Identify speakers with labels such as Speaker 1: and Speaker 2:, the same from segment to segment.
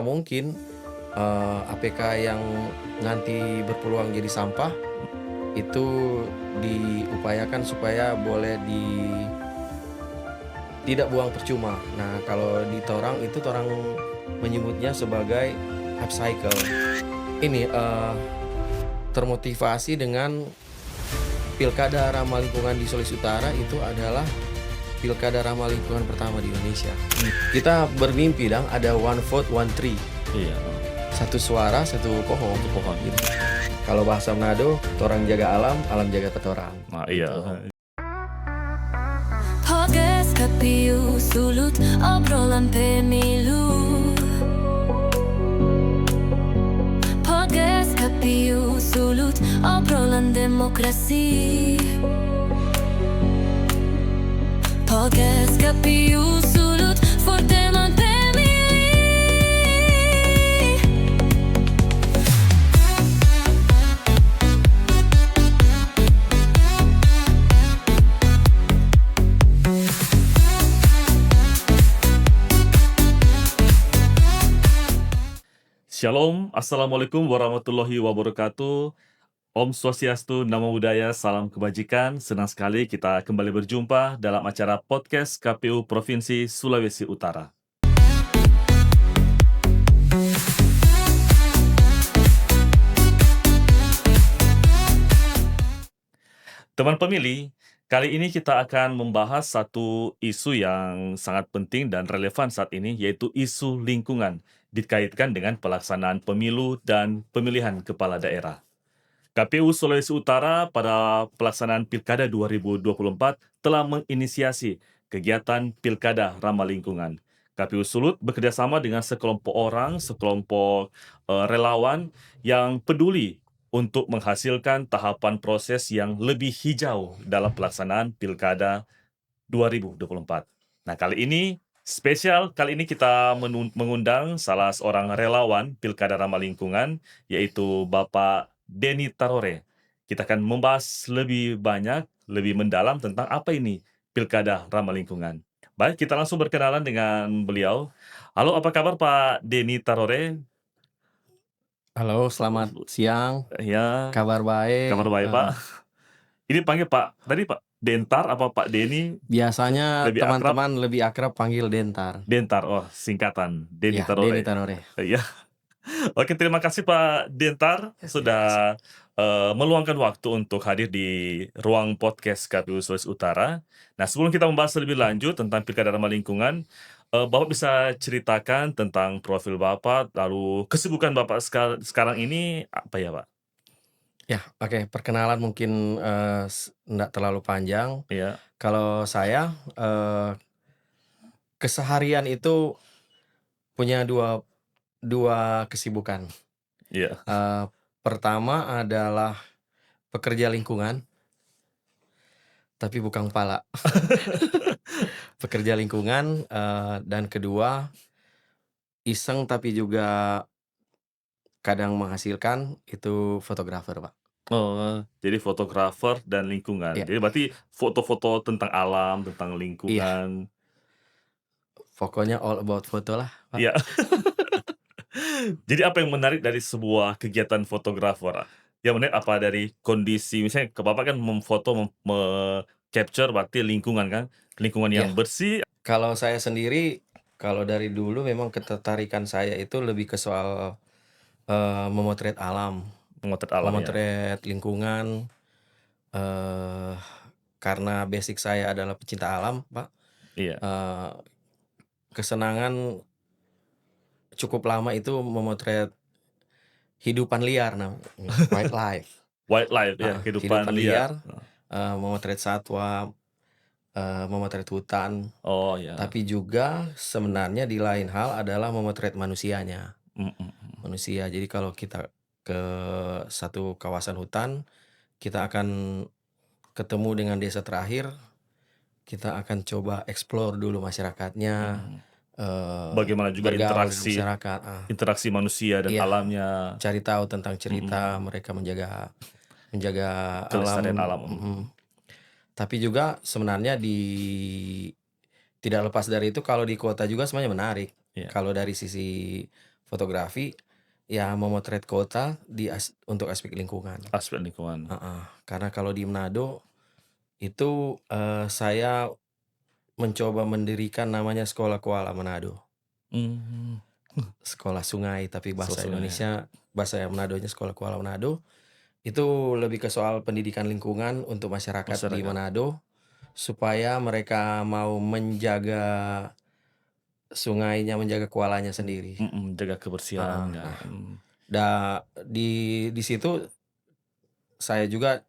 Speaker 1: Mungkin, APK yang nanti berpeluang jadi sampah, itu diupayakan supaya boleh tidak buang percuma. Nah, kalau di torang itu torang menyebutnya sebagai upcycle. Ini, termotivasi dengan pilkada ramah lingkungan di Sulawesi Utara itu adalah pilkada ramah lingkungan pertama di Indonesia. Kita bermimpi dang ada one vote, one tree.
Speaker 2: Iya,
Speaker 1: Satu suara, satu pohon.
Speaker 2: satu pohon.
Speaker 1: Gitu. Kalau bahasa Manado, torang jaga alam, alam jaga ketorang.
Speaker 2: Nah, iya.
Speaker 1: Gitu.
Speaker 3: Podcast KPU Sulut obrolan pemilu. Podcast KPU Sulut obrolan demokrasi. Podcast KPU Sulut for teman pemilih.
Speaker 2: Shalom, Assalamualaikum warahmatullahi wabarakatuh. Om Swastiastu, Namo Buddhaya, salam kebajikan. Senang sekali kita kembali berjumpa dalam acara podcast KPU Provinsi Sulawesi Utara. Teman pemilih, kali ini kita akan membahas satu isu yang sangat penting dan relevan saat ini, yaitu isu lingkungan, dikaitkan dengan pelaksanaan pemilu dan pemilihan kepala daerah. KPU Sulawesi Utara pada pelaksanaan Pilkada 2024 telah menginisiasi kegiatan Pilkada Ramah Lingkungan. KPU Sulut bekerjasama dengan sekelompok orang, sekelompok relawan yang peduli untuk menghasilkan tahapan proses yang lebih hijau dalam pelaksanaan Pilkada 2024. Nah, kali ini spesial, kali ini kita mengundang salah seorang relawan Pilkada Ramah Lingkungan, yaitu Bapak Denny Tarore. Kita akan membahas lebih banyak, lebih mendalam tentang apa ini Pilkada Ramah Lingkungan. Baik, kita langsung berkenalan dengan beliau. Halo, apa kabar Pak Denny Tarore?
Speaker 1: Halo, selamat siang.
Speaker 2: Ya,
Speaker 1: Kabar baik.
Speaker 2: kabar baik Pak. Ini panggil Pak, tadi Pak Dentar apa Pak Denny?
Speaker 1: Biasanya
Speaker 2: Lebih akrab?
Speaker 1: teman-teman lebih akrab panggil Dentar.
Speaker 2: Dentar, oh singkatan, Denny
Speaker 1: Ya,
Speaker 2: Tarore.
Speaker 1: Denny Tanore.
Speaker 2: Iya. Oke, terima kasih Pak Dentar
Speaker 1: Ya,
Speaker 2: sudah meluangkan waktu untuk hadir di ruang podcast KPU Sulawesi Utara. Nah, sebelum kita membahas lebih lanjut tentang Pilkada Ramah Lingkungan, Bapak bisa ceritakan tentang profil Bapak, lalu kesibukan Bapak sekarang ini apa ya, Pak?
Speaker 1: Ya, oke. Perkenalan mungkin nggak terlalu panjang.
Speaker 2: Iya,
Speaker 1: Kalau saya keseharian itu punya dua kesibukan.
Speaker 2: iya.
Speaker 1: Pertama adalah pekerja lingkungan, tapi bukan kepala. Pekerja lingkungan, dan kedua iseng tapi juga kadang menghasilkan itu fotografer, Pak.
Speaker 2: Oh, jadi fotografer dan lingkungan.
Speaker 1: Ya,
Speaker 2: Jadi berarti foto-foto tentang alam, tentang
Speaker 1: iya.
Speaker 2: lingkungan.
Speaker 1: Pokoknya all about foto lah, Pak.
Speaker 2: Iya. Jadi apa yang menarik dari sebuah kegiatan fotografer? Yang menarik apa dari kondisi, misalnya ke Bapak kan memfoto, capture berarti lingkungan kan, lingkungan yang
Speaker 1: Iya.
Speaker 2: bersih.
Speaker 1: Kalau saya sendiri, kalau dari dulu memang ketertarikan saya itu lebih ke soal memotret alam,
Speaker 2: Memotret alam ya.
Speaker 1: memotret lingkungan, eh karena basic saya adalah pecinta alam, Pak.
Speaker 2: Iya.
Speaker 1: Eh, Kesenangan cukup lama itu memotret hidupan liar, wildlife.
Speaker 2: Wildlife ya, kehidupan
Speaker 1: Kehidupan
Speaker 2: liar.
Speaker 1: liar, memotret satwa, memotret hutan,
Speaker 2: Oh ya.
Speaker 1: tapi juga sebenarnya di lain hal adalah memotret manusianya. Manusia. Jadi kalau kita ke satu kawasan hutan, kita akan ketemu dengan desa terakhir, kita akan coba explore dulu masyarakatnya,
Speaker 2: Bagaimana juga
Speaker 1: bergaul dengan masyarakat,
Speaker 2: interaksi manusia dan
Speaker 1: iya,
Speaker 2: alamnya,
Speaker 1: cari tahu tentang cerita mereka menjaga
Speaker 2: kelestarian alam.
Speaker 1: Tapi juga sebenarnya tidak lepas dari itu kalau di kota juga sebenarnya menarik.
Speaker 2: Iya.
Speaker 1: Kalau dari sisi fotografi, ya memotret kota untuk aspek lingkungan.
Speaker 2: Aspek lingkungan.
Speaker 1: Heeh, karena kalau di Manado itu, saya mencoba mendirikan namanya Sekolah Koala Manado.
Speaker 2: Mmm,
Speaker 1: Sekolah sungai, tapi
Speaker 2: Sekolah
Speaker 1: bahasa
Speaker 2: sungai.
Speaker 1: Indonesia, bahasa Manadonya Sekolah Koala Manado. Itu lebih ke soal pendidikan lingkungan untuk masyarakat di
Speaker 2: Masyarakat.
Speaker 1: Manado, supaya mereka mau menjaga sungainya, menjaga koalanya sendiri.
Speaker 2: Jaga kebersihan,
Speaker 1: Heeh.
Speaker 2: ya,
Speaker 1: Nah, di situ saya juga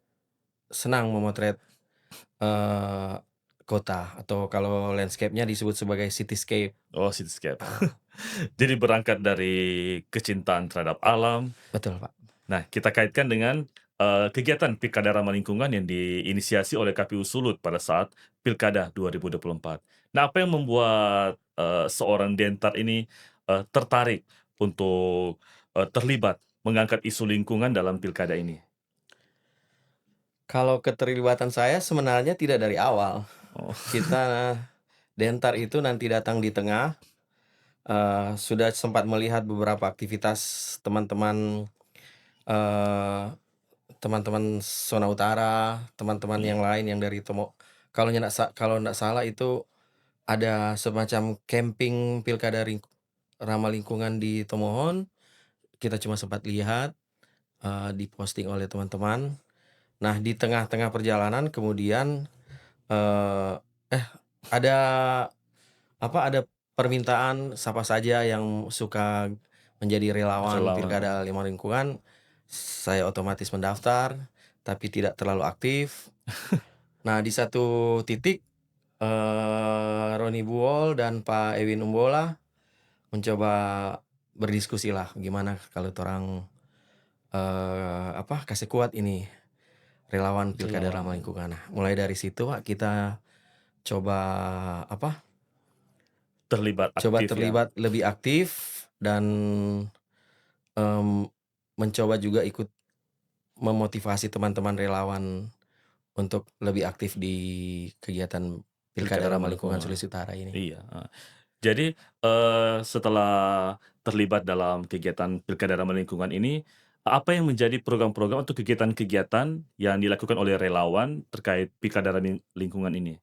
Speaker 1: senang memotret, eee, kota, atau kalau landscape-nya disebut sebagai cityscape.
Speaker 2: Oh, cityscape.
Speaker 1: Heeh,
Speaker 2: Jadi berangkat dari kecintaan terhadap alam.
Speaker 1: betul, Pak.
Speaker 2: Nah, kita kaitkan dengan, kegiatan Pilkada Ramah Lingkungan yang diinisiasi oleh KPU Sulut pada saat Pilkada 2024. Nah, apa yang membuat, seorang Dentar ini, tertarik untuk, terlibat mengangkat isu lingkungan dalam pilkada ini?
Speaker 1: Kalau keterlibatan saya sebenarnya tidak dari awal.
Speaker 2: Oh,
Speaker 1: Kita Dentar itu nanti datang di tengah, sudah sempat melihat beberapa aktivitas teman-teman, eee, teman-teman zona utara, teman-teman yang
Speaker 2: mhm,
Speaker 1: lain yang dari kalau ndak salah itu ada semacam camping pilkada ramah lingkungan di Tomohon. Kita cuma sempat lihat, diposting oleh teman-teman. Nah, di tengah-tengah perjalanan kemudian, eee, eh, ada ada permintaan siapa saja yang suka menjadi relawan
Speaker 2: relawan.
Speaker 1: pilkada ramah lingkungan. Saya otomatis mendaftar, tapi tidak terlalu aktif. Nah, di satu titik, Roni Buol dan Pak Ewin Umbola mencoba berdiskusilah, gimana kalau torang, kasih kuat ini relawan pilkada ramah
Speaker 2: Relawan.
Speaker 1: lingkungan. Nah, mulai dari situ, Pak, kita coba
Speaker 2: Terlibat
Speaker 1: coba
Speaker 2: aktif ya?
Speaker 1: terlibat lebih aktif dan, mmm, mencoba juga ikut memotivasi teman-teman relawan untuk lebih aktif di kegiatan pilkada
Speaker 2: Pilkada
Speaker 1: ramah
Speaker 2: Ramah
Speaker 1: lingkungan
Speaker 2: Lingkungan.
Speaker 1: Sulawesi Utara ini.
Speaker 2: Iya, heeh. Jadi, setelah terlibat dalam kegiatan Pilkada Ramah Lingkungan ini, apa yang menjadi program-program atau kegiatan-kegiatan yang dilakukan oleh relawan terkait Pilkada Lingkungan ini?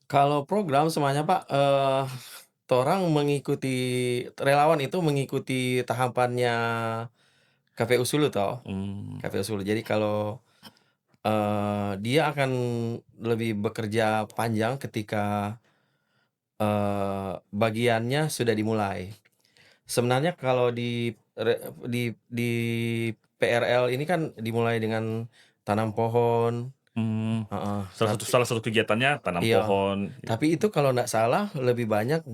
Speaker 1: Kalau program semuanya, Pak, torang mengikuti relawan itu mengikuti tahapannya KPU Sulut toh,
Speaker 2: Mmm,
Speaker 1: KPU Sulut. Jadi kalau, dia akan lebih bekerja panjang ketika, bagiannya sudah dimulai. Sebenarnya kalau di PRL ini kan dimulai dengan tanam pohon,
Speaker 2: mmm,
Speaker 1: heeh,
Speaker 2: salah satu kegiatannya tanam
Speaker 1: iya,
Speaker 2: pohon,
Speaker 1: tapi itu kalau ndak salah lebih banyak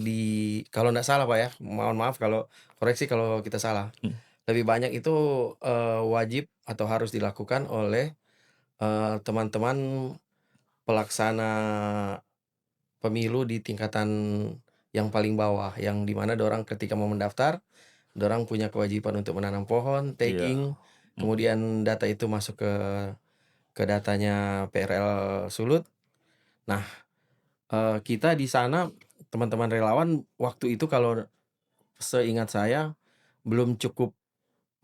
Speaker 1: kalau ndak salah, Pak, ya, mohon maaf kalau koreksi kalau kita salah.
Speaker 2: mhm,
Speaker 1: Lebih banyak itu, wajib atau harus dilakukan oleh, teman-teman pelaksana pemilu di tingkatan yang paling bawah, yang di mana dorang ketika mau mendaftar, dorang punya kewajiban untuk menanam pohon,
Speaker 2: iya,
Speaker 1: tagging,
Speaker 2: mhm,
Speaker 1: kemudian data itu masuk ke datanya PRL Sulut. Nah, kita di sana teman-teman relawan waktu itu kalau seingat saya belum cukup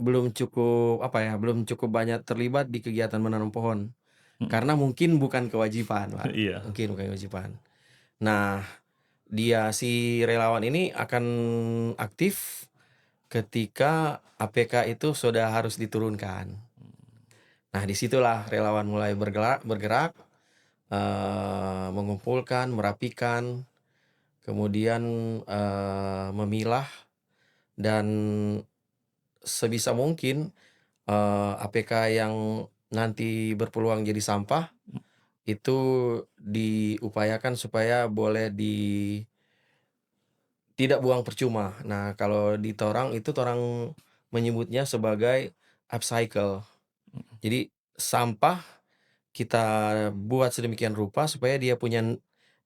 Speaker 1: belum cukup, belum cukup banyak terlibat di kegiatan menanam pohon,
Speaker 2: mhm,
Speaker 1: karena mungkin bukan kewajiban, Pak,
Speaker 2: iya,
Speaker 1: mungkin bukan kewajiban. Nah, si relawan ini akan aktif ketika APK itu sudah harus diturunkan. Nah, disitulah relawan mulai bergerak, mengumpulkan, merapikan, kemudian, memilah dan sebisa mungkin, APK yang nanti berpeluang jadi sampah, itu diupayakan supaya boleh tidak buang percuma. Nah, kalau di torang itu torang menyebutnya sebagai upcycle. Jadi sampah kita buat sedemikian rupa supaya dia punya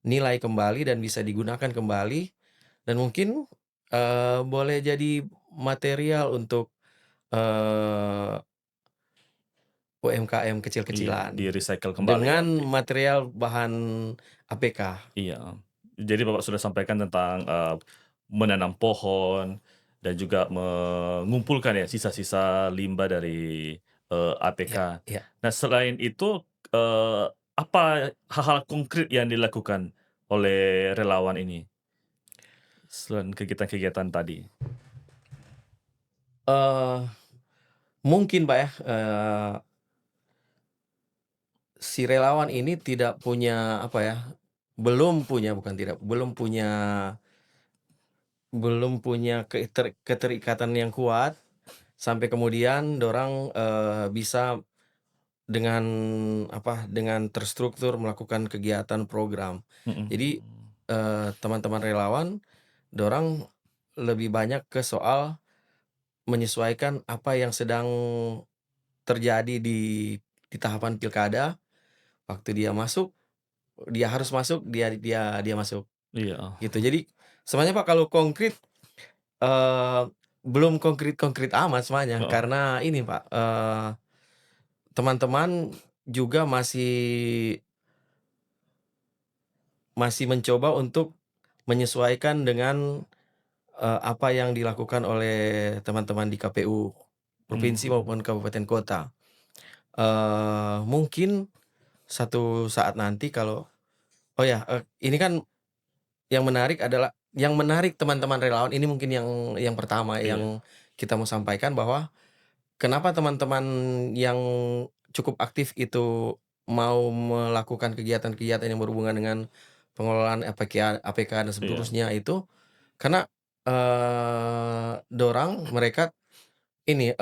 Speaker 1: nilai kembali dan bisa digunakan kembali dan mungkin, boleh jadi material untuk, eee, UMKM
Speaker 2: iya,
Speaker 1: kecil-kecilan
Speaker 2: di-recycle kembali
Speaker 1: dengan
Speaker 2: nanti.
Speaker 1: material bahan APK.
Speaker 2: Iya, jadi Bapak sudah sampaikan tentang, menanam pohon, dan juga mengumpulkan ya sisa-sisa limbah dari,
Speaker 1: Iya
Speaker 2: APK.
Speaker 1: iya.
Speaker 2: Nah, selain itu, apa hal-hal konkret yang dilakukan oleh relawan ini, selain kegiatan-kegiatan tadi?
Speaker 1: Eee, Mungkin Pak ya, si relawan ini tidak punya apa ya, belum punya bukan tidak, belum punya keterikatan yang kuat, sampai kemudian dorang, bisa dengan apa, dengan terstruktur melakukan kegiatan program. Jadi,
Speaker 2: Mhm.
Speaker 1: teman-teman relawan, dorang lebih banyak ke soal menyesuaikan apa yang sedang terjadi di tahapan pilkada, waktu dia masuk, dia harus masuk, dia masuk,
Speaker 2: Iya,
Speaker 1: gitu. Jadi, sebenarnya Pak kalau konkret, eee, belum konkret-konkret amat sebenarnya,
Speaker 2: heeh,
Speaker 1: karena ini Pak, teman-teman juga masih masih mencoba untuk menyesuaikan dengan, apa yang dilakukan oleh teman-teman di KPU provinsi
Speaker 2: mmm,
Speaker 1: maupun kabupaten kota. Mungkin satu saat nanti kalau oh ya, ini kan yang menarik teman-teman relawan ini mungkin yang pertama
Speaker 2: iya
Speaker 1: yang kita mau sampaikan bahwa kenapa teman-teman yang cukup aktif itu mau melakukan kegiatan-kegiatan yang berhubungan dengan pengelolaan APK dan
Speaker 2: iya,
Speaker 1: seterusnya itu, karena, mereka ini,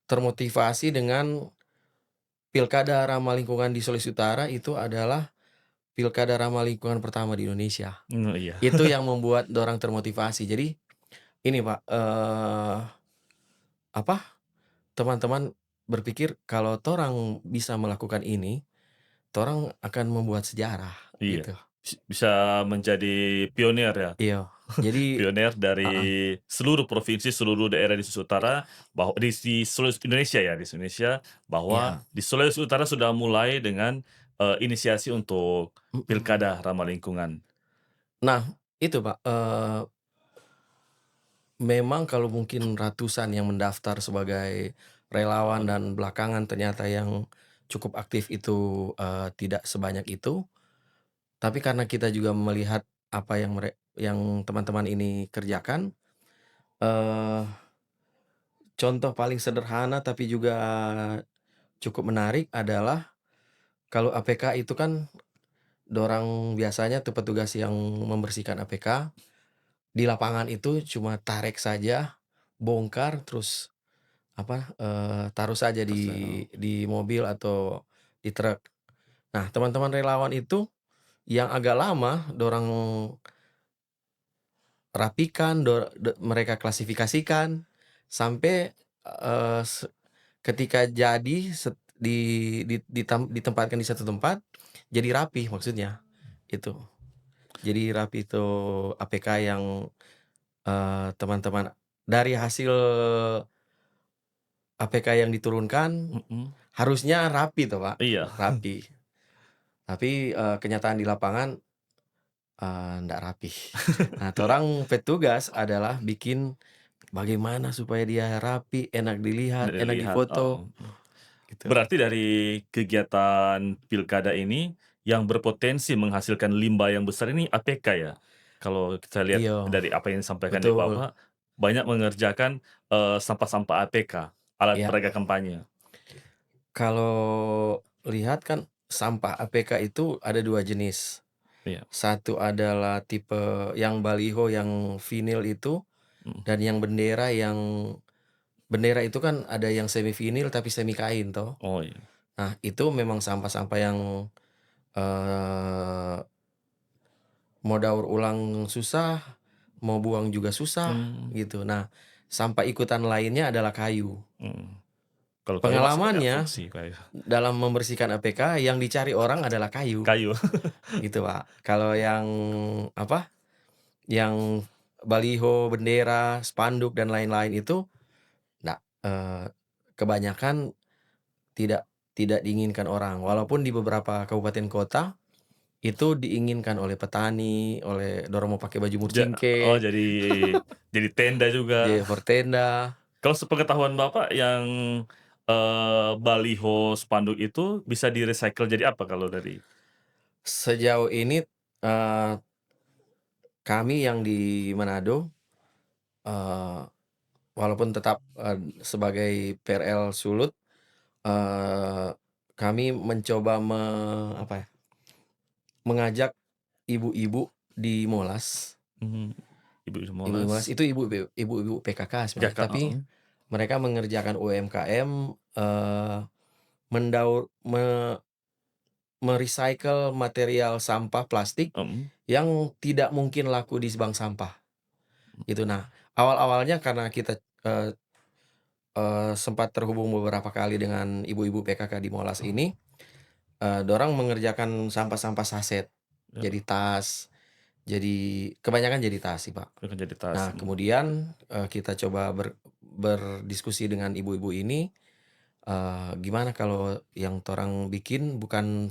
Speaker 1: termotivasi dengan pilkada ramah lingkungan di Sulawesi Utara itu adalah pilkada ramah lingkungan pertama di Indonesia.
Speaker 2: iya,
Speaker 1: Itu yang membuat dorang termotivasi. Jadi ini Pak, apa, teman-teman berpikir kalau torang bisa melakukan ini, torang akan membuat sejarah,
Speaker 2: iya.
Speaker 1: gitu.
Speaker 2: Bisa menjadi pionir ya?
Speaker 1: Iya. Jadi
Speaker 2: Pionir
Speaker 1: heeh,
Speaker 2: dari seluruh provinsi, seluruh daerah di Sulawesi Utara, bahwa di Sulawesi Indonesia ya, di Indonesia, bahwa
Speaker 1: iya,
Speaker 2: di Sulawesi Utara sudah mulai dengan, inisiasi untuk
Speaker 1: mhm.
Speaker 2: pilkada ramah lingkungan.
Speaker 1: Nah, itu Pak, memang kalau mungkin ratusan yang mendaftar sebagai relawan
Speaker 2: Heeh,
Speaker 1: dan belakangan ternyata yang cukup aktif itu, tidak sebanyak itu, tapi karena kita juga melihat apa yang teman-teman ini kerjakan, eee, contoh paling sederhana tapi juga cukup menarik adalah kalau APK itu kan dorang biasanya tuh petugas yang membersihkan APK, di lapangan itu cuma tarik saja, bongkar, terus apa, taruh saja
Speaker 2: terus heeh,
Speaker 1: di mobil atau di truk. Nah, teman-teman relawan itu yang agak lama dorang rapikan, mereka klasifikasikan, sampai, eee, se ketika jadi ditempatkan di satu tempat, jadi rapi maksudnya, itu. Jadi rapi itu APK yang, teman-teman dari hasil APK yang diturunkan,
Speaker 2: mhm,
Speaker 1: harusnya rapi toh Pak,
Speaker 2: iya,
Speaker 1: rapi. Tapi, kenyataan di lapangan, ndak rapih. Nah, torang petugas adalah bikin bagaimana supaya dia rapi, enak dilihat,
Speaker 2: dari
Speaker 1: enak
Speaker 2: lihat,
Speaker 1: difoto, gitu.
Speaker 2: berarti dari kegiatan pilkada ini, yang berpotensi menghasilkan limbah yang besar ini APK ya? Kalau kita lihat
Speaker 1: Iya,
Speaker 2: dari apa yang disampaikan dari
Speaker 1: betul.
Speaker 2: Bapak, banyak mengerjakan, sampah-sampah APK, alat
Speaker 1: Iya,
Speaker 2: peraga kampanye.
Speaker 1: kalau lihat kan sampah APK itu ada 2 jenis.
Speaker 2: Iya,
Speaker 1: Satu adalah tipe yang baliho yang vinil itu,
Speaker 2: mhm.
Speaker 1: dan yang bendera itu kan ada yang semi vinil tapi semi kain toh.
Speaker 2: Oh iya,
Speaker 1: Nah, itu memang sampah-sampah yang, eee, mau daur ulang susah, mau buang juga susah,
Speaker 2: mmm,
Speaker 1: gitu. Nah, sampah ikutan lainnya adalah kayu.
Speaker 2: mhm. Kalau kayu masih banyak
Speaker 1: Pengalamannya
Speaker 2: fungsi kayu.
Speaker 1: dalam membersihkan APK yang dicari orang adalah kayu,
Speaker 2: Kayu,
Speaker 1: gitu, Pak. Kalau yang apa, yang baliho, bendera, spanduk, dan lain-lain itu nggak, kebanyakan tidak tidak diinginkan orang. Walaupun di beberapa kabupaten kota Itu diinginkan oleh petani, oleh dorang mau pakai baju
Speaker 2: Oh,
Speaker 1: murcingke,
Speaker 2: jadi tenda
Speaker 1: jadi
Speaker 2: juga.
Speaker 1: for tenda.
Speaker 2: Kalau sepengetahuan Bapak yang, baliho spanduk itu bisa di-recycle jadi apa kalau dari
Speaker 1: Sejauh ini, eee, kami yang di Manado, eee, walaupun tetap, sebagai PRL Sulut, eee, kami mencoba apa ya, mengajak ibu-ibu di Molas.
Speaker 2: mhm, ibu-ibu
Speaker 1: Ibu-ibu Molas
Speaker 2: Molas,
Speaker 1: itu ibu-ibu PKK sebenarnya,
Speaker 2: Jaka
Speaker 1: tapi mereka mengerjakan UMKM, mendaur me me-recycle material sampah plastik
Speaker 2: mhm,
Speaker 1: yang tidak mungkin laku di bank sampah, gitu. Nah, awal-awalnya karena kita, eee sempat terhubung beberapa kali dengan ibu-ibu PKK di Molas ini, dorang mengerjakan sampah-sampah saset,
Speaker 2: ya,
Speaker 1: jadi tas, jadi kebanyakan jadi tas sih, Pak.
Speaker 2: akan jadi tas,
Speaker 1: Nah, kemudian, kita coba berdiskusi dengan ibu-ibu ini, gimana kalau yang torang bikin bukan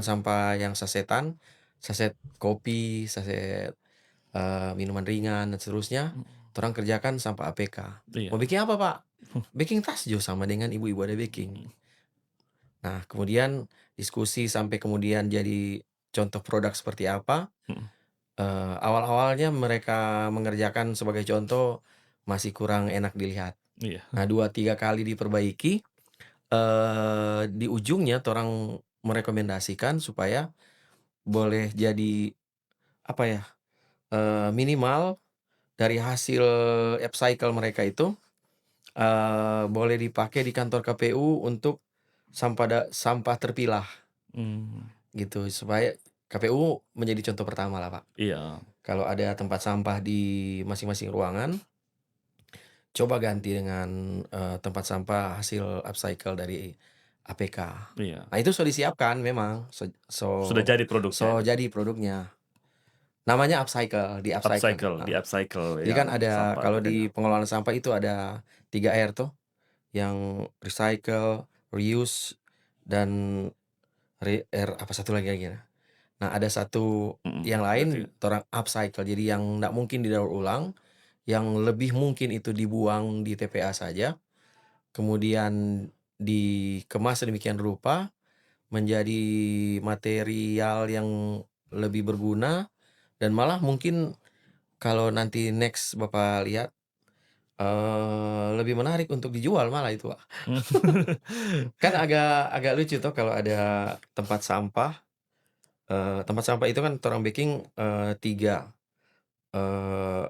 Speaker 1: sampah yang sasetan, saset kopi, saset, minuman ringan dan seterusnya,
Speaker 2: mhm,
Speaker 1: torang kerjakan sampah APK.
Speaker 2: iya,
Speaker 1: "Mau bikin apa, Pak?" "Bikin tas jo," sama dengan ibu-ibu ada baking.
Speaker 2: mhm,
Speaker 1: Nah, kemudian diskusi sampai kemudian jadi contoh produk seperti apa,
Speaker 2: mhm,
Speaker 1: awal-awalnya mereka mengerjakan sebagai contoh masih kurang enak dilihat.
Speaker 2: iya,
Speaker 1: Nah, 2 3 kali diperbaiki, di ujungnya torang merekomendasikan supaya boleh jadi, apa ya, minimal dari hasil upcycle mereka itu, boleh dipakai di kantor KPU untuk sampah terpilah,
Speaker 2: mmm,
Speaker 1: gitu. Supaya KPU menjadi contoh pertama lah, Pak.
Speaker 2: iya,
Speaker 1: Kalau ada tempat sampah di masing-masing ruangan, coba ganti dengan, tempat sampah hasil upcycle dari APK.
Speaker 2: iya,
Speaker 1: Nah, itu sudah disiapkan memang,
Speaker 2: sudah jadi produknya,
Speaker 1: jadi produknya. Namanya upcycle, di-upcycle, heeh.
Speaker 2: di-upcycle
Speaker 1: Jadi kan
Speaker 2: yang
Speaker 1: ada
Speaker 2: sampah
Speaker 1: kalau
Speaker 2: APK-nya.
Speaker 1: di pengelolaan sampah itu ada 3 R tuh, yang recycle, reuse, dan apa satu lagi ya. Nah, ada satu
Speaker 2: Mhm,
Speaker 1: yang
Speaker 2: berarti
Speaker 1: lain torang upcycle, jadi yang nggak mungkin didaur ulang, yang lebih mungkin itu dibuang di TPA saja, kemudian dikemas sedemikian rupa menjadi material yang lebih berguna dan malah mungkin kalau nanti next Bapak lihat, lebih menarik untuk dijual malah itu, Pak. Kan agak agak lucu tuh kalau ada tempat sampah, tempat sampah itu kan torang bikin, 3, eee,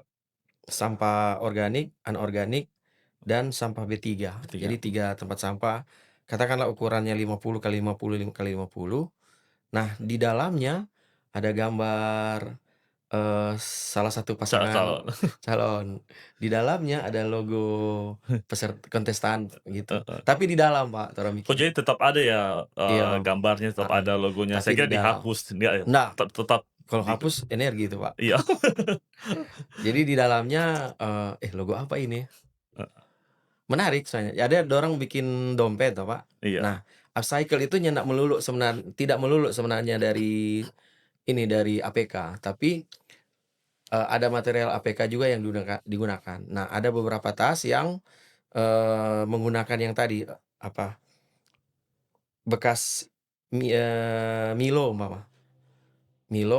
Speaker 1: sampah organik, anorganik, dan sampah B3.
Speaker 2: Ketiga,
Speaker 1: Jadi 3 tempat sampah, katakanlah ukurannya 50 kali 50 kali 50. Nah, di dalamnya ada gambar, salah satu pasangan
Speaker 2: calon,
Speaker 1: calon. Di dalamnya ada logo kontestan gitu.
Speaker 2: heeh.
Speaker 1: Tapi di dalam, Pak, torang
Speaker 2: Oh,
Speaker 1: bikin.
Speaker 2: jadi tetap ada ya,
Speaker 1: Iya,
Speaker 2: gambarnya, tetap
Speaker 1: heeh,
Speaker 2: ada logonya.
Speaker 1: tapi
Speaker 2: Saya
Speaker 1: di
Speaker 2: kira
Speaker 1: dalam.
Speaker 2: dihapus, enggak ya?
Speaker 1: Nah,
Speaker 2: Tetap
Speaker 1: kalau
Speaker 2: di
Speaker 1: hapus energi itu, Pak.
Speaker 2: iya,
Speaker 1: Jadi di dalamnya, logo apa ini?
Speaker 2: heeh,
Speaker 1: Menarik soalnya. Ada dorang bikin dompet toh, Pak.
Speaker 2: iya,
Speaker 1: Nah, upcycle itu tidak melulu sebenarnya dari dari APK, tapi, ada material APK juga yang digunakan. Nah, ada beberapa tas yang, menggunakan yang tadi, apa, bekas Milo umpama.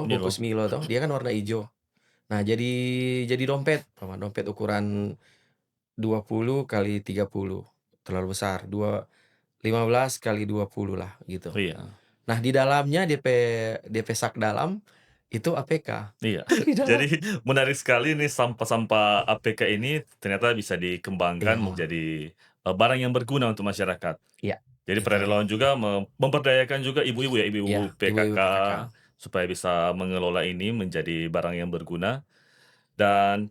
Speaker 1: Bungkus
Speaker 2: Milo,
Speaker 1: Milo toh, dia kan warna ijo. Nah, jadi dompet, dompet ukuran 20 kali 30, terlalu besar, 15 kali 20 lah, gitu.
Speaker 2: iya,
Speaker 1: Nah, di dalamnya DP sak dalam, itu APK.
Speaker 2: iya.
Speaker 1: Di dalam.
Speaker 2: Jadi menarik sekali nih sampah-sampah APK ini ternyata bisa dikembangkan
Speaker 1: Iya,
Speaker 2: menjadi, barang yang berguna untuk masyarakat.
Speaker 1: iya,
Speaker 2: Jadi
Speaker 1: itu.
Speaker 2: perelawan juga memberdayakan juga ibu-ibu ya,
Speaker 1: Iya,
Speaker 2: ibu-ibu PKK
Speaker 1: ibu-ibu PKK.
Speaker 2: supaya bisa mengelola ini menjadi barang yang berguna dan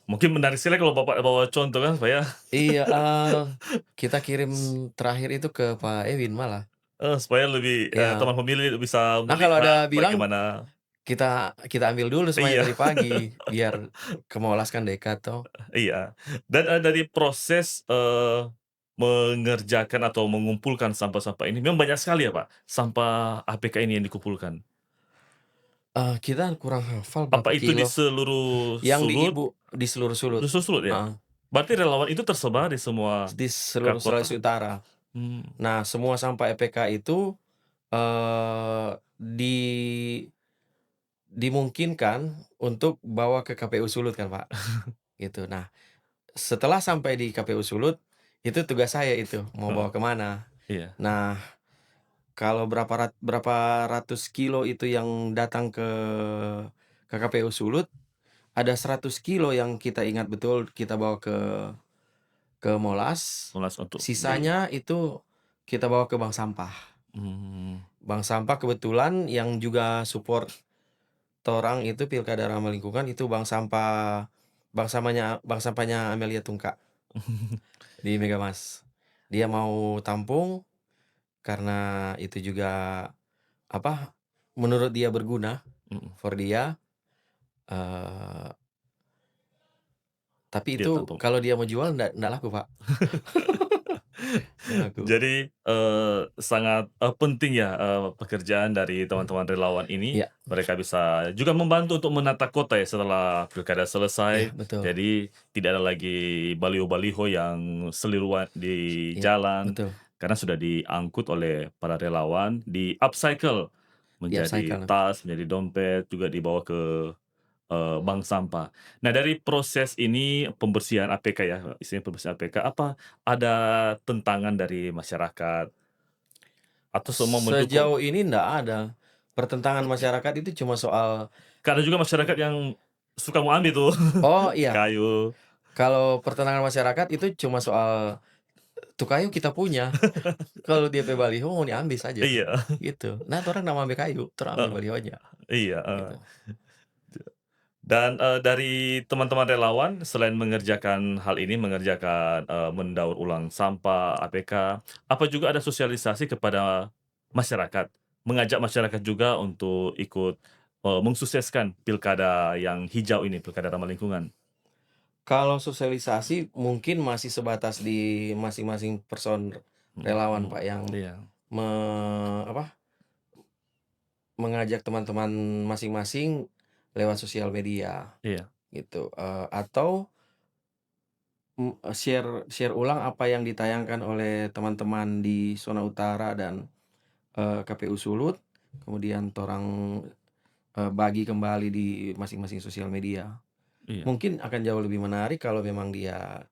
Speaker 2: mungkin menarik sekali kalau Bapak bawa contoh kan supaya,
Speaker 1: Iya, kita kirim terakhir itu ke Pak Ewin malah.
Speaker 2: supaya lebih,
Speaker 1: Iya.
Speaker 2: teman pemilih bisa
Speaker 1: Nah, kalau
Speaker 2: melihat
Speaker 1: ada bilang,
Speaker 2: bagaimana
Speaker 1: kita ambil dulu semuanya
Speaker 2: iya,
Speaker 1: dari pagi, biar ke Molas kan dekat toh.
Speaker 2: iya. Dan, dari proses, mengerjakan atau mengumpulkan sampah-sampah ini? Memang banyak sekali ya, Pak, sampah APK ini yang dikumpulkan?
Speaker 1: Kita kurang hafal
Speaker 2: Apa
Speaker 1: berapa
Speaker 2: itu di
Speaker 1: kilo,
Speaker 2: seluruh
Speaker 1: yang di
Speaker 2: Sulut?
Speaker 1: Ibu, di seluruh Sulut,
Speaker 2: Di seluruh Sulut ya?
Speaker 1: heeh,
Speaker 2: Berarti relawan itu tersebar di semua
Speaker 1: di seluruh
Speaker 2: kota?
Speaker 1: Sulawesi Utara.
Speaker 2: Mmm,
Speaker 1: Nah, semua sampah EPK itu, eee, dimungkinkan untuk bawa ke KPU Sulut kan, Pak, gitu. Nah, setelah sampai di KPU Sulut, itu tugas saya itu, mau
Speaker 2: heeh,
Speaker 1: bawa ke mana.
Speaker 2: iya.
Speaker 1: Nah, kalau berapa ratus kilo itu yang datang ke KPU Sulut, ada 100 kilo yang kita ingat betul kita bawa ke Molas,
Speaker 2: Tulas untuk di
Speaker 1: sisanya itu kita bawa ke bank sampah.
Speaker 2: mmm,
Speaker 1: Bank sampah kebetulan yang juga support torang itu Pilkada Ramah Lingkungan itu bank sampahnya Amelia Tungkak di Megamas. Dia mau tampung karena itu juga, apa, menurut dia berguna
Speaker 2: mhm,
Speaker 1: for dia, eee, tapi
Speaker 2: dia
Speaker 1: itu
Speaker 2: tampung.
Speaker 1: kalau dia mau jual ndak laku, Pak, ndak laku.
Speaker 2: Jadi, sangat, penting ya, pekerjaan dari teman-teman relawan ini.
Speaker 1: Iya,
Speaker 2: Mereka bisa juga membantu untuk menata kota ya setelah pilkada
Speaker 1: iya
Speaker 2: selesai.
Speaker 1: betul,
Speaker 2: Jadi tidak ada lagi baliho-baliho yang seliruan di
Speaker 1: iya
Speaker 2: jalan,
Speaker 1: betul,
Speaker 2: karena sudah diangkut oleh para relawan, di-upcycle menjadi
Speaker 1: di-upcycle.
Speaker 2: tas, menjadi dompet, juga dibawa ke bank sampah. Nah, dari proses ini pembersihan APK ya, istilahnya pembersihan APK, apa ada tentangan dari masyarakat atau semua mendukung?
Speaker 1: Sejauh ini ndak ada. Pertentangan masyarakat itu cuma soal
Speaker 2: Karena juga masyarakat yang suka mau ambil tuh
Speaker 1: oh iya,
Speaker 2: kayu.
Speaker 1: kalau pertentangan masyarakat itu cuma soal, "Tuh kayu kita punya, kalau DP baliho mau diambil saja,"
Speaker 2: Iya,
Speaker 1: gitu. Nah, torang ndak mau ambil kayu, torang ambil
Speaker 2: heeh,
Speaker 1: balihonya,
Speaker 2: iya,
Speaker 1: gitu.
Speaker 2: dan, dari teman-teman relawan selain mengerjakan hal ini, mengerjakan, mendaur ulang sampah, APK, apa juga ada sosialisasi kepada masyarakat? Mengajak masyarakat juga untuk ikut, mensukseskan pilkada yang hijau ini, pilkada ramah lingkungan?
Speaker 1: Kalau sosialisasi mungkin masih sebatas di masing-masing person
Speaker 2: Mhm,
Speaker 1: relawan,
Speaker 2: mhm,
Speaker 1: Pak, yang
Speaker 2: iya,
Speaker 1: me apa, mengajak teman-teman masing-masing lewat sosial media,
Speaker 2: iya,
Speaker 1: gitu, atau share share ulang apa yang ditayangkan oleh teman-teman di zona utara dan, KPU Sulut, kemudian torang, bagi kembali di masing-masing sosial media.
Speaker 2: iya,
Speaker 1: Mungkin akan jauh lebih menarik kalau memang dia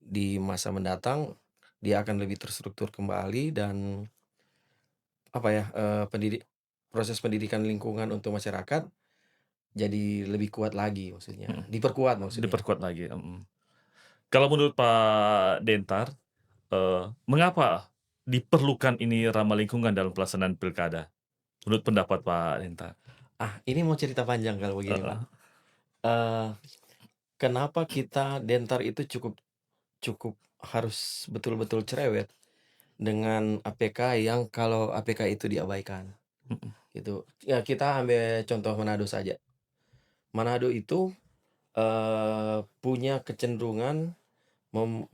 Speaker 1: di masa mendatang, dia akan lebih terstruktur kembali dan, apa ya, proses pendidikan lingkungan untuk masyarakat jadi lebih kuat lagi maksudnya,
Speaker 2: mhm,
Speaker 1: diperkuat maksudnya.
Speaker 2: diperkuat lagi, mhm. Kalau menurut Pak Dentar, mengapa diperlukan ini ramah lingkungan dalam pelaksanaan pilkada? Menurut pendapat Pak Dentar?
Speaker 1: Ah, ini mau cerita panjang kalau begini, Pak.
Speaker 2: Heeh,
Speaker 1: Eee, Kenapa kita Dentar itu cukup cukup harus betul-betul cerewet dengan APK yang kalau APK itu diabaikan,
Speaker 2: mhm,
Speaker 1: gitu. Ya kita ambil contoh Manado saja. Manado itu, punya kecenderungan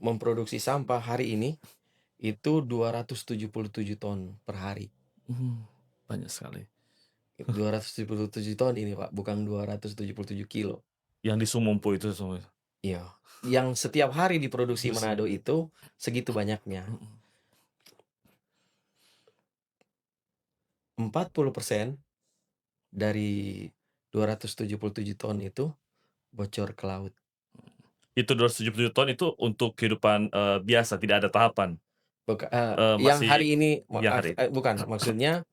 Speaker 1: memproduksi sampah hari ini itu 277 ton per hari.
Speaker 2: mhm, banyak sekali.
Speaker 1: 277 ton ini, Pak, bukan 277 kilo.
Speaker 2: Yang di Sumumpu itu semua,
Speaker 1: Iya, yang setiap hari diproduksi
Speaker 2: terus
Speaker 1: Manado itu segitu banyaknya.
Speaker 2: mhm,
Speaker 1: 40% dari 277 ton itu bocor ke laut.
Speaker 2: itu 277 ton itu untuk kehidupan, biasa, tidak ada tahapan,
Speaker 1: Yang
Speaker 2: masih
Speaker 1: hari ini
Speaker 2: yang hari
Speaker 1: bukan, maksudnya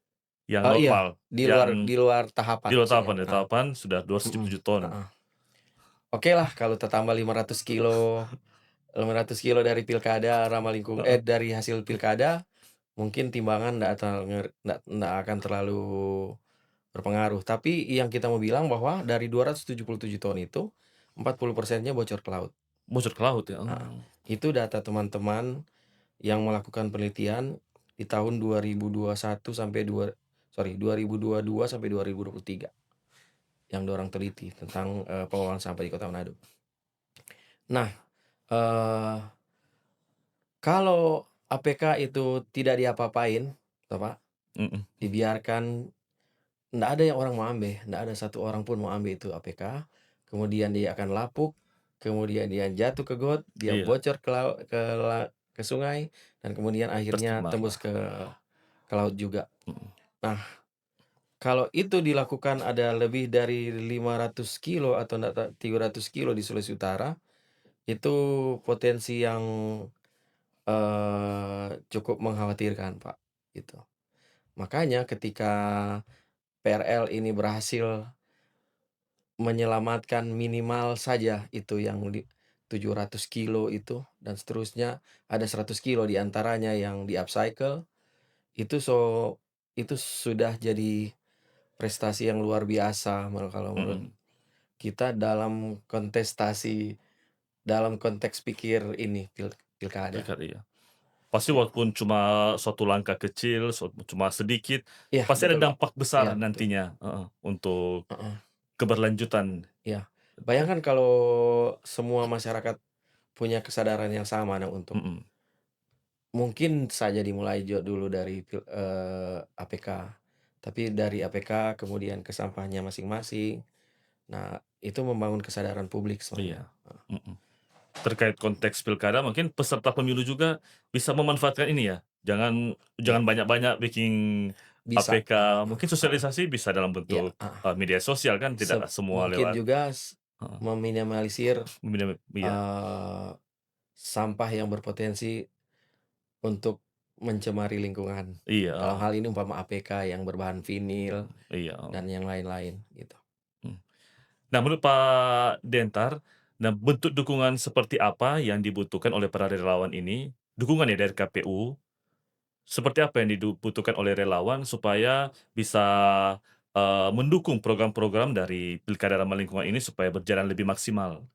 Speaker 2: yang
Speaker 1: iya,
Speaker 2: normal, yang
Speaker 1: di luar
Speaker 2: di
Speaker 1: tahapan
Speaker 2: luar
Speaker 1: maksudnya,
Speaker 2: tahapan ya, tahapan sudah
Speaker 1: mhm,
Speaker 2: 277 ton.
Speaker 1: heeh. Okelah kalau tertambah 500 kilo dari pilkada ramah
Speaker 2: Heeh,
Speaker 1: dari hasil pilkada, mungkin timbangan ndak akan terlalu berpengaruh. Tapi yang kita mau bilang bahwa dari 277 ton itu, 40%-nya bocor ke laut.
Speaker 2: bocor ke laut ya?
Speaker 1: Heeh.
Speaker 2: Oh,
Speaker 1: Itu data teman-teman yang melakukan penelitian di tahun 2021 sampai 2022 sampai 2023 yang dorang teliti tentang, pengelolaan sampah di Kota Manado. Nah, eee, Kalau APK itu tidak diapa-apain, toh, Pak,
Speaker 2: Mhm.
Speaker 1: dibiarkan, nggak ada yang orang mau ambil, nggak ada satu orang pun mau ambil itu APK, kemudian dia akan lapuk, kemudian dia jatuh ke got, dia
Speaker 2: Iya,
Speaker 1: bocor ke sungai, dan kemudian akhirnya tembus
Speaker 2: tercemarlah.
Speaker 1: ke laut juga.
Speaker 2: Mhm.
Speaker 1: Nah, kalau itu dilakukan ada lebih dari 500 kilo atau ndak 300 kilo di Sulawesi Utara, itu potensi yang, cukup mengkhawatirkan, Pak, gitu. Makanya ketika PRL ini berhasil menyelamatkan minimal saja itu yang 700 kilo itu dan seterusnya, ada 100 kilo di antaranya yang di-upcycle, itu itu sudah jadi prestasi yang luar biasa kalau menurut
Speaker 2: Mhm.
Speaker 1: kita dalam konteks pikir ini pilkada.
Speaker 2: Pilkada, iya. Pasti walaupun cuma suatu langkah kecil, cuma sedikit,
Speaker 1: Iya
Speaker 2: pasti ada
Speaker 1: betul, Pak.
Speaker 2: dampak
Speaker 1: Iya
Speaker 2: besar
Speaker 1: betul,
Speaker 2: nantinya, heeh, untuk
Speaker 1: heeh,
Speaker 2: keberlanjutan.
Speaker 1: iya. Bayangkan kalau semua masyarakat punya kesadaran yang sama nah untuk
Speaker 2: Mhm.
Speaker 1: mungkin saja dimulai dulu dari APK, tapi dari APK kemudian ke sampahnya masing-masing. Nah, itu membangun kesadaran publik sebenarnya.
Speaker 2: Iya, mhm. Terkait konteks pilkada mungkin peserta pemilu juga bisa memanfaatkan ini ya, jangan
Speaker 1: Iya,
Speaker 2: jangan banyak-banyak bikin
Speaker 1: bisa,
Speaker 2: APK,
Speaker 1: heeh
Speaker 2: mungkin
Speaker 1: heeh,
Speaker 2: sosialisasi bisa dalam
Speaker 1: iya,
Speaker 2: bentuk,
Speaker 1: heeh.
Speaker 2: media sosial kan, tidak semua
Speaker 1: Mungkin
Speaker 2: lewat
Speaker 1: juga
Speaker 2: heeh,
Speaker 1: meminimalisir,
Speaker 2: iya
Speaker 1: eee, sampah yang berpotensi untuk mencemari lingkungan. Dalam
Speaker 2: iya,
Speaker 1: hal ini umpama APK yang berbahan vinil
Speaker 2: iya,
Speaker 1: dan yang lain-lain gitu.
Speaker 2: mhm. Nah, menurut Pak Dentar, nah bentuk dukungan seperti apa yang dibutuhkan oleh para relawan ini? Dukungan ya dari KPU, seperti apa yang dibutuhkan oleh relawan supaya bisa, mendukung program-program dari Pilkada Ramah Lingkungan ini supaya berjalan lebih maksimal?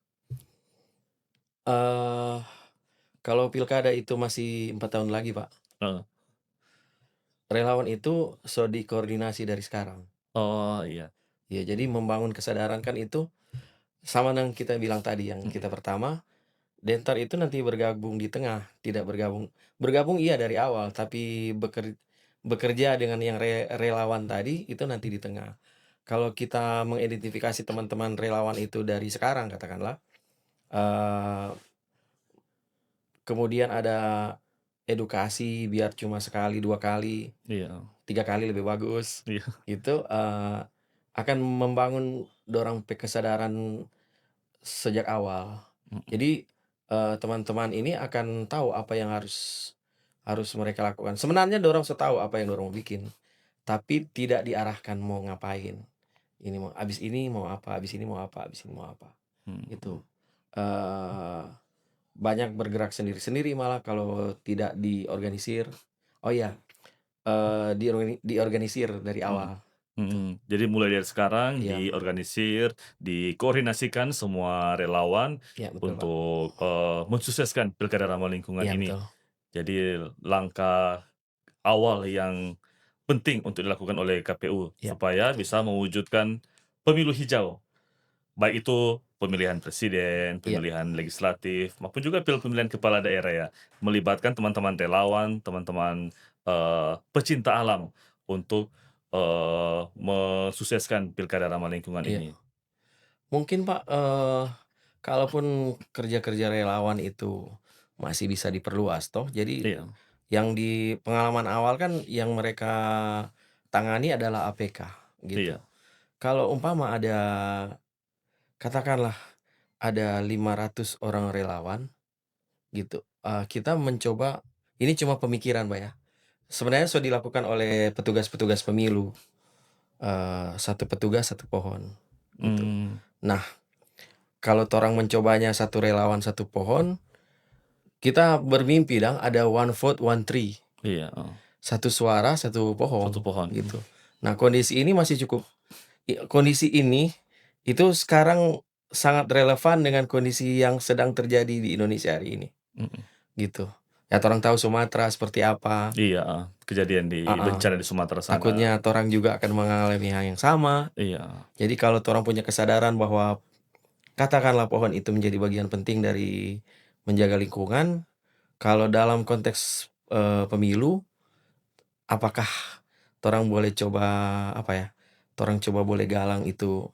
Speaker 1: Eee, Kalau pilkada itu masih 4 tahun lagi, Pak,
Speaker 2: Heeh.
Speaker 1: relawan itu dikoordinasi dari sekarang.
Speaker 2: Oh, iya.
Speaker 1: Ya, jadi membangun kesadaran kan itu sama dengan kita bilang tadi yang
Speaker 2: Mhm.
Speaker 1: kita pertama, Dentar itu nanti bergabung di tengah, tidak bergabung iya dari awal, tapi bekerja dengan yang relawan tadi itu nanti di tengah. Kalau kita mengidentifikasi teman-teman relawan itu dari sekarang katakanlah, eee, kemudian ada edukasi biar cuma sekali, 2 kali,
Speaker 2: Iya
Speaker 1: 3 kali lebih bagus,
Speaker 2: iya.
Speaker 1: gitu, akan membangun dorong kesadaran sejak awal.
Speaker 2: Mhm
Speaker 1: Jadi, teman-teman ini akan tahu apa yang harus harus mereka lakukan. Sebenarnya dorang tahu apa yang dorang mau bikin, tapi tidak diarahkan mau ngapain. Ini mau abis ini mau apa, abis ini mau apa, abis ini mau apa, gitu.
Speaker 2: mhm.
Speaker 1: Eee, Banyak bergerak sendiri-sendiri malah kalau tidak diorganisir. Oh iya, diorganisir dari
Speaker 2: Mhm
Speaker 1: awal, gitu.
Speaker 2: mhm. Jadi mulai dari sekarang
Speaker 1: Iya
Speaker 2: diorganisir, dikoordinasikan semua relawan
Speaker 1: iya betul, Pak.
Speaker 2: untuk, mensukseskan Pilkada Ramah Lingkungan
Speaker 1: Iya
Speaker 2: ini.
Speaker 1: betul.
Speaker 2: Jadi langkah awal yang penting untuk dilakukan oleh KPU
Speaker 1: Iya
Speaker 2: supaya
Speaker 1: betul.
Speaker 2: bisa mewujudkan pemilu hijau, baik itu pemilihan presiden,
Speaker 1: Iya
Speaker 2: pemilihan legislatif, maupun juga pemilihan kepala daerah ya, melibatkan teman-teman relawan, teman-teman, pecinta alam untuk, mensukseskan Pilkada Ramah Lingkungan
Speaker 1: iya.
Speaker 2: ini.
Speaker 1: Mungkin Pak, kalaupun kerja-kerja relawan itu masih bisa diperluas toh, jadi
Speaker 2: Iya
Speaker 1: yang di pengalaman awal kan yang mereka tangani adalah APK, gitu.
Speaker 2: iya
Speaker 1: Kalau umpama ada, katakanlah ada 500 orang relawan gitu, kita mencoba ini cuma pemikiran Pak ya, sebenarnya sudah dilakukan oleh petugas-petugas pemilu, 1 petugas, 1 pohon, gitu.
Speaker 2: mmm,
Speaker 1: Nah, kalau torang mencobanya 1 relawan 1 pohon, kita bermimpi dong ada one vote one tree,
Speaker 2: iya, heeh,
Speaker 1: 1 suara 1 pohon,
Speaker 2: 1 pohon,
Speaker 1: gitu. Nah, kondisi ini masih cukup kondisi ini itu sekarang sangat relevan dengan kondisi yang sedang terjadi di Indonesia hari ini,
Speaker 2: mhm,
Speaker 1: gitu. Ya torang tahu Sumatera seperti apa,
Speaker 2: iya, kejadian di
Speaker 1: heeh,
Speaker 2: bencana di Sumatera sana,
Speaker 1: takutnya torang juga akan mengalami hal yang sama.
Speaker 2: iya,
Speaker 1: Jadi kalau torang punya kesadaran bahwa katakanlah pohon itu menjadi bagian penting dari menjaga lingkungan, Kalau dalam konteks, pemilu, apakah torang boleh coba, apa ya, torang coba boleh galang itu,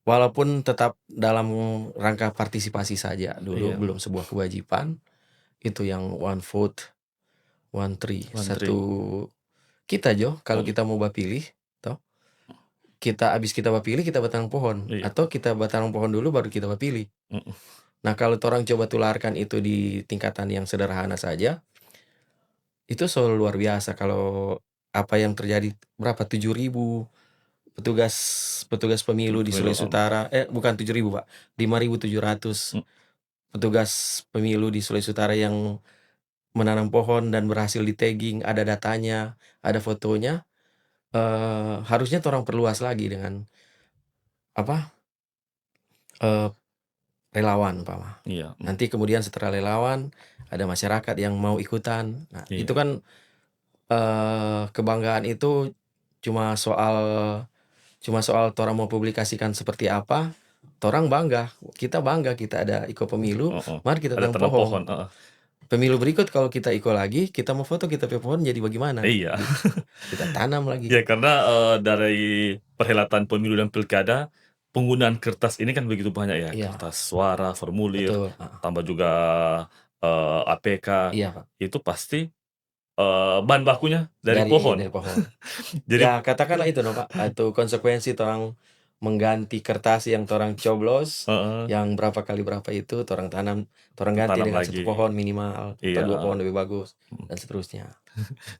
Speaker 1: walaupun tetap dalam rangka partisipasi saja dulu,
Speaker 2: Iya,
Speaker 1: belum sebuah kewajiban, itu yang one vote, one tree,
Speaker 2: Mantri.
Speaker 1: satu kita Jo, kalau
Speaker 2: Mhm,
Speaker 1: kita mau bapilih, toh, kita bapilih, kita batanang pohon,
Speaker 2: iya,
Speaker 1: atau kita batanang pohon dulu baru kita bapilih.
Speaker 2: mhm,
Speaker 1: Nah, kalau torang coba tularkan itu di tingkatan yang sederhana saja, itu selalu luar biasa kalau apa yang terjadi berapa, 7.000 petugas petugas pemilu di
Speaker 2: pemilu,
Speaker 1: Sulawesi Utara, bukan 7.000 Pak, 5.700
Speaker 2: mmm,
Speaker 1: petugas pemilu di Sulawesi Utara yang menanam pohon dan berhasil di-tagging, ada datanya, ada fotonya, harusnya torang perluas lagi dengan apa, eee, relawan umpama.
Speaker 2: iya,
Speaker 1: Nanti kemudian setelah relawan, ada masyarakat yang mau ikutan. Nah, itu
Speaker 2: iya,
Speaker 1: kan, kebanggaan itu cuma soal cuma soal torang mau publikasikan seperti apa, torang bangga, kita ada iko pemilu,
Speaker 2: heeh,
Speaker 1: mari kita
Speaker 2: ada
Speaker 1: tanam
Speaker 2: tanam
Speaker 1: pohon.
Speaker 2: pohon, heeh,
Speaker 1: Pemilu berikut kalau kita iko lagi, kita mau foto kita pe pohon jadi bagaimana,
Speaker 2: iya.
Speaker 1: gitu. Kita tanam lagi.
Speaker 2: Ya karena, dari perhelatan pemilu dan pilkada, penggunaan kertas ini kan begitu banyak ya,
Speaker 1: Iya,
Speaker 2: kertas suara, formulir,
Speaker 1: betul, heeh.
Speaker 2: tambah juga, APK,
Speaker 1: Iya, Pak.
Speaker 2: itu pasti, bahan bakunya dari
Speaker 1: Iya,
Speaker 2: pohon.
Speaker 1: dari pohon.
Speaker 2: Jadi
Speaker 1: Ya katakanlah itu noh, Pak, itu konsekuensi torang mengganti kertas yang torang coblos,
Speaker 2: heeh,
Speaker 1: yang berapa kali berapa itu torang ganti
Speaker 2: tanam
Speaker 1: dengan satu
Speaker 2: lagi.
Speaker 1: pohon minimal, atau
Speaker 2: Iya,
Speaker 1: 2
Speaker 2: heeh,
Speaker 1: pohon lebih bagus,
Speaker 2: mhm.
Speaker 1: dan seterusnya.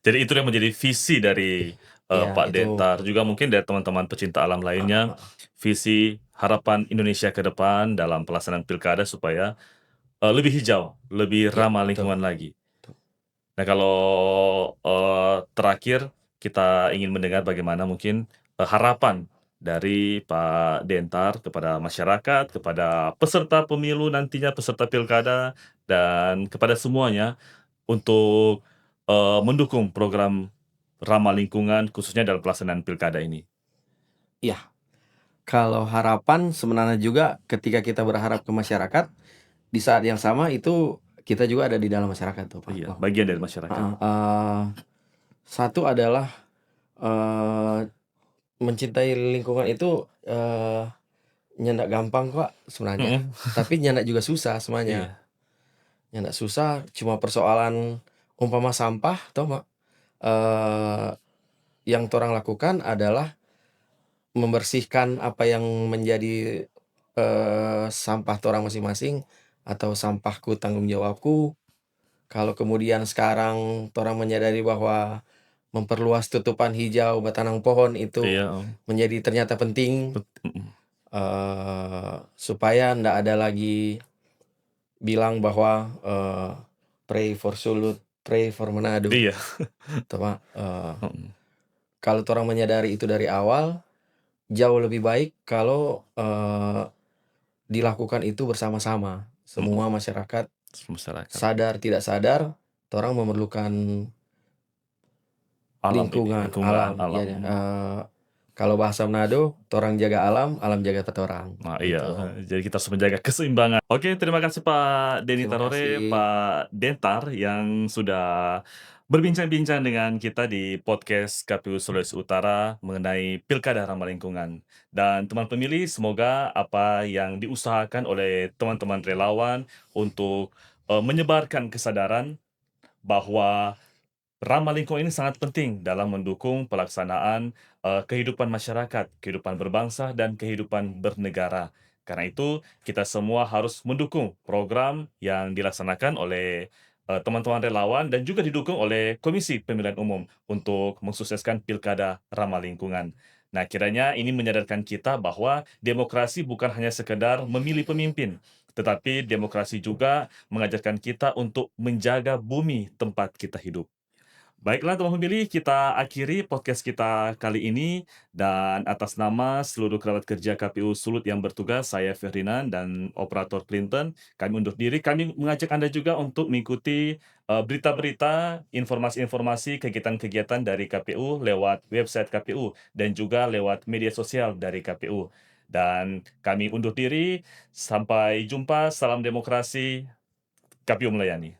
Speaker 2: Jadi itu yang menjadi visi dari,
Speaker 1: Iya,
Speaker 2: Pak
Speaker 1: itu
Speaker 2: Dentar, juga mungkin dari teman-teman pecinta alam
Speaker 1: heeh
Speaker 2: lainnya,
Speaker 1: heeh,
Speaker 2: visi harapan Indonesia ke depan dalam pelaksanaan pilkada supaya, lebih hijau, lebih
Speaker 1: iya,
Speaker 2: ramah
Speaker 1: betul
Speaker 2: lingkungan lagi.
Speaker 1: betul.
Speaker 2: Nah kalau, terakhir kita ingin mendengar bagaimana mungkin, harapan dari Pak Dentar kepada masyarakat, kepada peserta pemilu nantinya, peserta pilkada, dan kepada semuanya untuk, mendukung program ramah lingkungan khususnya dalam pelaksanaan pilkada ini.
Speaker 1: Iya, kalau harapan sebenarnya juga ketika kita berharap ke masyarakat, di saat yang sama itu kita juga ada di dalam masyarakat tuh, Pak,
Speaker 2: Iya,
Speaker 1: toh.
Speaker 2: bagian dari masyarakat.
Speaker 1: Heeh, satu adalah, eee, mencintai lingkungan itu, nyandak gampang kok sebenarnya,
Speaker 2: Mhm,
Speaker 1: tapi nyandak juga susah semuanya.
Speaker 2: iya,
Speaker 1: Nyandak susah cuma persoalan umpama sampah toh, Mak, eee, yang torang lakukan adalah membersihkan apa yang menjadi, sampah torang masing-masing atau sampahku tanggung jawabku. Kalau kemudian sekarang torang menyadari bahwa memperluas tutupan hijau, bertanam pohon itu
Speaker 2: iya,
Speaker 1: menjadi ternyata penting,
Speaker 2: mhm,
Speaker 1: supaya ndak ada lagi bilang bahwa, pray for Sulut, pray for Manado,
Speaker 2: iya,
Speaker 1: toh, Mak,
Speaker 2: mhm,
Speaker 1: kalau torang menyadari itu dari awal, jauh lebih baik kalau, dilakukan itu bersama-sama.
Speaker 2: mhm,
Speaker 1: Semua masyarakat
Speaker 2: masyarakat,
Speaker 1: sadar tidak sadar, torang memerlukan
Speaker 2: alam ini,
Speaker 1: lingkungan,
Speaker 2: lingkungan,
Speaker 1: alam,
Speaker 2: alam.
Speaker 1: ya, kalau bahasa Manado, torang jaga alam, alam jaga katorang,
Speaker 2: Nah iya,
Speaker 1: gitu.
Speaker 2: jadi kita harus menjaga keseimbangan. Oke, terima kasih Pak Denny
Speaker 1: Terima
Speaker 2: Tarore,
Speaker 1: kasih.
Speaker 2: Pak Dentar yang sudah berbincang-bincang dengan kita di podcast KPU Sulawesi Utara mengenai Pilkada Ramah Lingkungan. Dan teman pemilih, semoga apa yang diusahakan oleh teman-teman relawan untuk, menyebarkan kesadaran bahwa ramah lingkungan ini sangat penting dalam mendukung pelaksanaan, kehidupan masyarakat, kehidupan berbangsa, dan kehidupan bernegara. Karena itu, kita semua harus mendukung program yang dilaksanakan oleh, teman-teman relawan dan juga didukung oleh Komisi Pemilihan Umum untuk mensukseskan pilkada ramah lingkungan. Nah, kiranya ini menyadarkan kita bahwa demokrasi bukan hanya sekedar memilih pemimpin, tetapi demokrasi juga mengajarkan kita untuk menjaga bumi tempat kita hidup. Baiklah teman pemilih, kita akhiri podcast kita kali ini dan atas nama seluruh kerabat kerja KPU Sulut yang bertugas, saya Ferdinand dan operator Clinton, kami undur diri. Kami mengajak Anda juga untuk mengikuti berita-berita, informasi-informasi, kegiatan-kegiatan dari KPU lewat website KPU dan juga lewat media sosial dari KPU. Dan kami undur diri, sampai jumpa, salam demokrasi, KPU melayani.